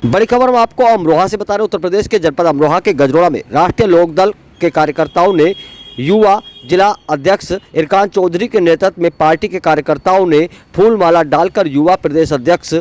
बड़ी खबर हम आपको अमरोहा से बता रहे हैं। उत्तर प्रदेश के जनपद अमरोहा के गजरोड़ा में राष्ट्रीय लोकदल के कार्यकर्ताओं ने युवा जिला अध्यक्ष इरकान चौधरी के नेतृत्व में पार्टी के कार्यकर्ताओं ने फूलमाला डालकर युवा प्रदेश अध्यक्ष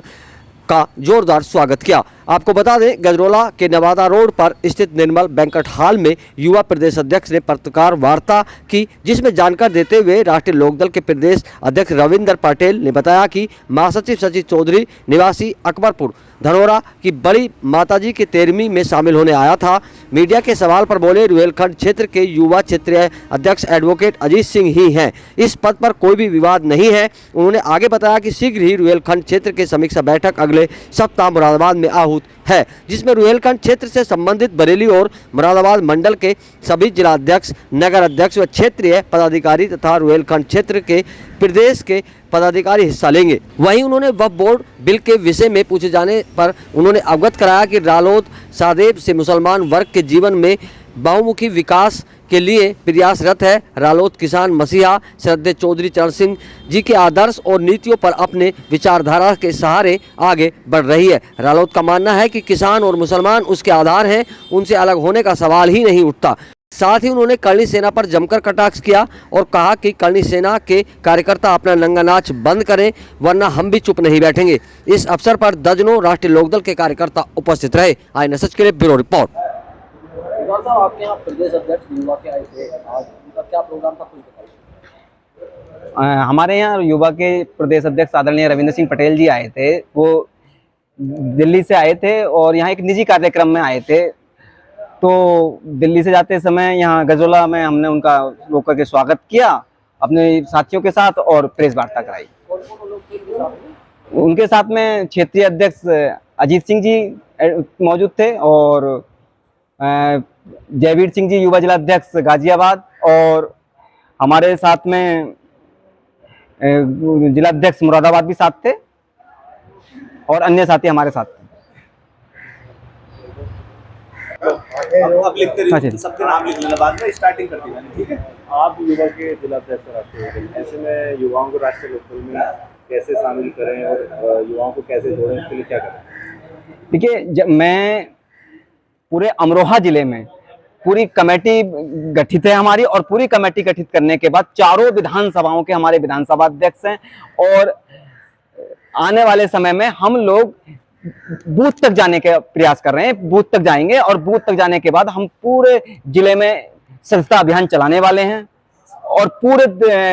का जोरदार स्वागत किया। आपको बता दें, गजरोला के नवादा रोड पर स्थित निर्मल बैंक्वेट हॉल में युवा प्रदेश अध्यक्ष ने पत्रकार वार्ता की, जिसमें जानकारी देते हुए राष्ट्रीय लोकदल के प्रदेश अध्यक्ष रविंदर पटेल ने बताया कि महासचिव सचिव चौधरी निवासी अकबरपुर धनोरा की बड़ी माताजी के 13वीं में शामिल होने आया था। मीडिया के सवाल पर बोले, रुहेलखंड क्षेत्र के युवा क्षेत्रीय अध्यक्ष एडवोकेट अजीत सिंह ही हैं, इस पद पर कोई भी विवाद नहीं है। उन्होंने आगे बताया कि शीघ्र ही रुहेलखंड क्षेत्र की समीक्षा बैठक अगले सप्ताह मुरादाबाद में आहूत है, जिसमें रुहेलखंड क्षेत्र से संबंधित बरेली और मुरादाबाद मंडल के सभी जिलाध्यक्ष, नगर अध्यक्ष व क्षेत्रीय पदाधिकारी तथा रुहेलखंड क्षेत्र के प्रदेश के पदाधिकारी हिस्सा लेंगे। वहीं उन्होंने वक्फ बोर्ड बिल के विषय में पूछे जाने पर उन्होंने अवगत कराया कि रालोद सदैव से मुसलमान वर्ग के जीवन में बहुमुखी विकास के लिए प्रयासरत है। रालोद किसान मसीहा श्रद्धेय चौधरी चरण सिंह जी के आदर्श और नीतियों पर अपने विचारधारा के सहारे आगे बढ़ रही है। रालोद का मानना है कि किसान और मुसलमान उसके आधार हैं, उनसे अलग होने का सवाल ही नहीं उठता। साथ ही उन्होंने करणी सेना पर जमकर कटाक्ष किया और कहा कि करणी सेना के कार्यकर्ता अपना नंगा नाच बंद करें, वरना हम भी चुप नहीं बैठेंगे। इस अवसर पर दर्जनों राष्ट्रीय लोकदल के कार्यकर्ता उपस्थित रहे। आई NSH के लिए ब्यूरो रिपोर्ट। आपके यहाँ प्रदेश अध्यक्ष युवा के आए थे, आज उनका क्या प्रोग्राम था, कुछ बताइए। हमारे यहाँ युवा के प्रदेश अध्यक्ष आदरणीय रविंद्र सिंह पटेल जी आए थे। वो दिल्ली से आए थे और यहाँ एक निजी कार्यक्रम में आए थे। तो दिल्ली से जाते समय यहाँ गजरोला में हमने उनका रोक करके स्वागत किया अपने साथियों के साथ और प्रेस वार्ता कराई। उनके साथ में क्षेत्रीय अध्यक्ष अजीत सिंह जी मौजूद थे और जयवीर सिंह जी युवा जिला अध्यक्ष गाजियाबाद, और हमारे साथ में जिला अध्यक्ष मुरादाबाद भी साथ थे और अन्य साथी हमारे साथ थे। आप लिखते रहिए, सबके नाम लिख लेना, बाद में स्टार्टिंग करती है, ठीक है। आप युवा के जिला अध्यक्ष राष्ट्रीय लोकदल, ऐसे में युवाओं को राष्ट्रीय लोकदल में कैसे शामिल करें और युवाओं को कैसे जोड़ें, इसके लिए क्या करें? देखिए, मैं पूरे अमरोहा जिले में पूरी कमेटी गठित है हमारी, और पूरी कमेटी गठित करने के बाद चारों विधानसभाओं के हमारे विधानसभा अध्यक्ष हैं, और आने वाले समय में हम लोग बूथ तक जाने का प्रयास कर रहे हैं। बूथ तक जाएंगे और बूथ तक जाने के बाद हम पूरे जिले में सदस्यता अभियान चलाने वाले हैं, और पूरे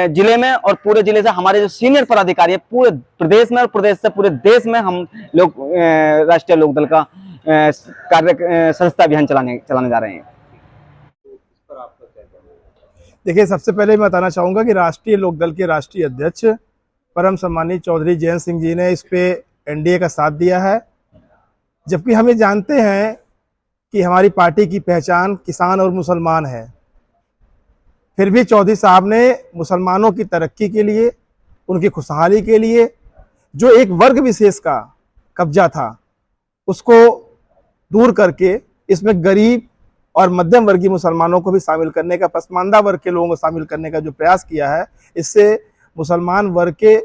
जिले में और पूरे जिले से हमारे जो सीनियर पदाधिकारी है पूरे प्रदेश में और प्रदेश से पूरे देश में हम लोग राष्ट्रीय लोकदल का सदस्यता अभियान चलाने जा रहे हैं। देखिए, सबसे पहले मैं बताना चाहूँगा कि राष्ट्रीय लोकदल के राष्ट्रीय अध्यक्ष परम सम्मानित चौधरी जयंत सिंह जी ने इस पे NDA का साथ दिया है, जबकि हम ये जानते हैं कि हमारी पार्टी की पहचान किसान और मुसलमान है। फिर भी चौधरी साहब ने मुसलमानों की तरक्की के लिए, उनकी खुशहाली के लिए जो एक वर्ग विशेष का कब्जा था उसको दूर करके इसमें गरीब और मध्यम वर्गीय मुसलमानों को भी शामिल करने का, पसमानदा वर्ग के लोगों को शामिल करने का जो प्रयास किया है, इससे मुसलमान वर्ग के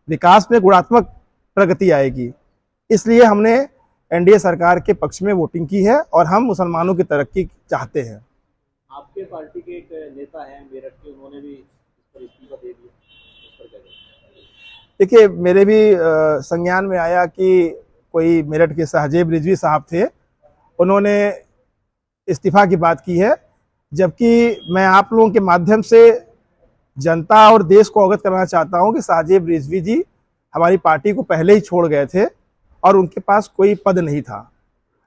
विकास में गुणात्मक प्रगति आएगी। इसलिए हमने NDA सरकार के पक्ष में वोटिंग की है और हम मुसलमानों की तरक्की चाहते हैं। आपके पार्टी के एक नेता हैं मेरठ के, उन्होंने भी इस पर इस्तीफा दे दिया, उस पर क्या कहें? देखिए, मेरे भी संज्ञान में आया कि कोई मेरठ के साहजेब रिजवी साहब थे, उन्होंने इस्तीफा की बात की है, जबकि मैं आप लोगों के माध्यम से जनता और देश को अवगत करना चाहता हूं कि साहजेब रिजवी जी हमारी पार्टी को पहले ही छोड़ गए थे और उनके पास कोई पद नहीं था,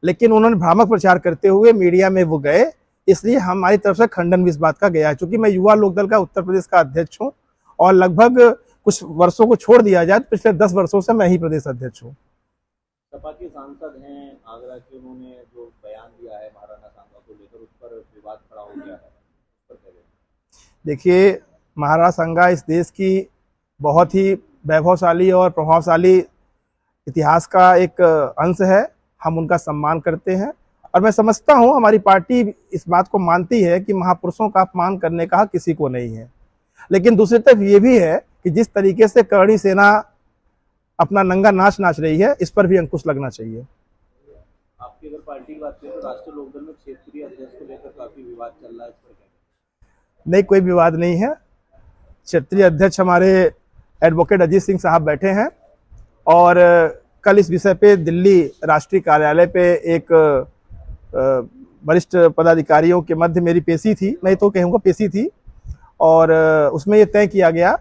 लेकिन उन्होंने भ्रामक प्रचार करते हुए मीडिया में वो गए, इसलिए हमारी तरफ से खंडन भी इस बात का गया है। चूंकि मैं युवा लोकदल का उत्तर प्रदेश का अध्यक्ष हूँ और लगभग कुछ वर्षों को छोड़ दिया जाए, पिछले 10 वर्षों से मैं ही प्रदेश अध्यक्ष हूँ। सपा के सांसद हैं आगरा के, उन्होंने जो बयान दिया है महाराणा सांगा को लेकर, उस पर विवाद खड़ा हो गया है। देखिए, महाराणा सांगा इस देश की बहुत ही वैभवशाली और प्रभावशाली इतिहास का एक अंश है। हम उनका सम्मान करते हैं और मैं समझता हूं हमारी पार्टी इस बात को मानती है कि महापुरुषों का अपमान करने का हक किसी को नहीं है। लेकिन दूसरी तरफ ये भी है कि जिस तरीके से करणी सेना अपना नंगा नाच नाच रही है, इस पर भी अंकुश लगना चाहिए। आपकी अगर पार्टी की बात करें तो राष्ट्रीय लोकदल में क्षेत्रीय अध्यक्ष को लेकर काफी विवाद चल रहा है, इस पर क्या? नहीं, कोई विवाद नहीं है। क्षेत्रीय अध्यक्ष हमारे एडवोकेट अजीत सिंह साहब बैठे हैं और कल इस विषय पे दिल्ली राष्ट्रीय कार्यालय पे एक वरिष्ठ पदाधिकारियों के मध्य मेरी पेशी थी, मैं तो कहूँगा पेशी थी, और उसमें ये तय किया गया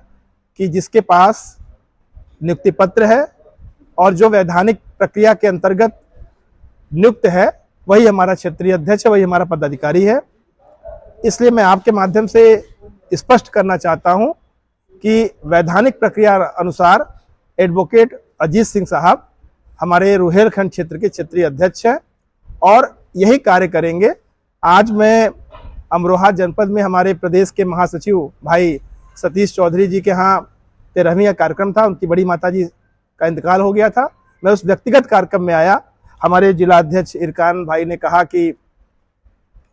कि जिसके पास नियुक्ति पत्र है और जो वैधानिक प्रक्रिया के अंतर्गत नियुक्त है वही हमारा क्षेत्रीय अध्यक्ष है, वही हमारा पदाधिकारी है। इसलिए मैं आपके माध्यम से स्पष्ट करना चाहता हूं कि वैधानिक प्रक्रिया अनुसार एडवोकेट अजीत सिंह साहब हमारे रुहेलखंड क्षेत्र के क्षेत्रीय अध्यक्ष हैं और यही कार्य करेंगे। आज मैं अमरोहा जनपद में हमारे प्रदेश के महासचिव भाई सतीश चौधरी जी के यहाँ 13वीं कार्यक्रम था, उनकी बड़ी माताजी का इंतकाल हो गया था। मैं उस व्यक्तिगत कार्यक्रम में आया। हमारे जिला अध्यक्ष इरकान भाई ने कहा कि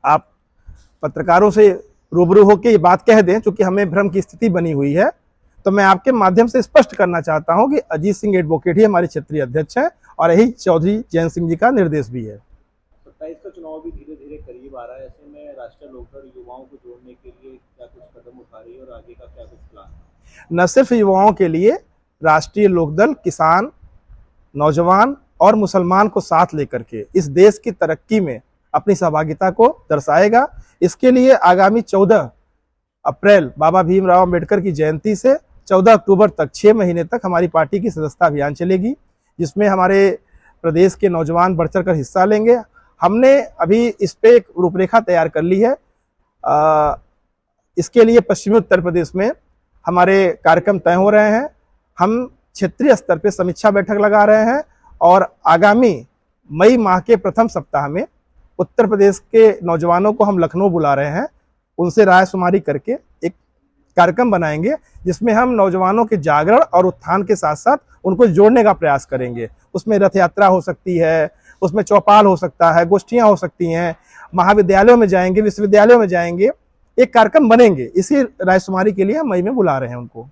आप पत्रकारों से रूबरू होकर ये बात कह दें, क्योंकि हमें भ्रम की स्थिति बनी हुई है। तो मैं आपके माध्यम से स्पष्ट करना चाहता हूं कि अजीत सिंह एडवोकेट ही हमारे क्षेत्रीय अध्यक्ष हैं और यही चौधरी जयंत सिंह जी का निर्देश भी है। 27 का चुनाव भी धीरे धीरे करीब आ रहा है, ऐसे में राष्ट्रीय लोकदल युवाओं को जोड़ने के लिए क्या कुछ कदम उठा रही है और आगे का क्या कुछ प्लान? न सिर्फ युवाओं के लिए, राष्ट्रीय लोकदल किसान, नौजवान और मुसलमान को साथ लेकर के इस देश की तरक्की में अपनी सहभागिता को दर्शाएगा। इसके लिए आगामी 14 अप्रैल बाबा भीमराव अम्बेडकर की जयंती से 14 अक्टूबर तक 6 महीने तक हमारी पार्टी की सदस्यता अभियान चलेगी, जिसमें हमारे प्रदेश के नौजवान बढ़ चढ़ कर हिस्सा लेंगे। हमने अभी इस पे एक रूपरेखा तैयार कर ली है। इसके लिए पश्चिमी उत्तर प्रदेश में हमारे कार्यक्रम तय हो रहे हैं। हम क्षेत्रीय स्तर पे समीक्षा बैठक लगा रहे हैं और आगामी मई माह के प्रथम सप्ताह में उत्तर प्रदेश के नौजवानों को हम लखनऊ बुला रहे हैं, उनसे राय शुमारी करके एक कार्यक्रम बनाएंगे जिसमें हम नौजवानों के जागरण और उत्थान के साथ साथ उनको जोड़ने का प्रयास करेंगे। उसमें रथ यात्रा हो सकती है, उसमें चौपाल हो सकता है, गोष्ठियां हो सकती हैं, महाविद्यालयों में जाएंगे, विश्वविद्यालयों में जाएंगे, एक कार्यक्रम बनेंगे। इसी रायशुमारी के लिए हम मई में बुला रहे हैं उनको।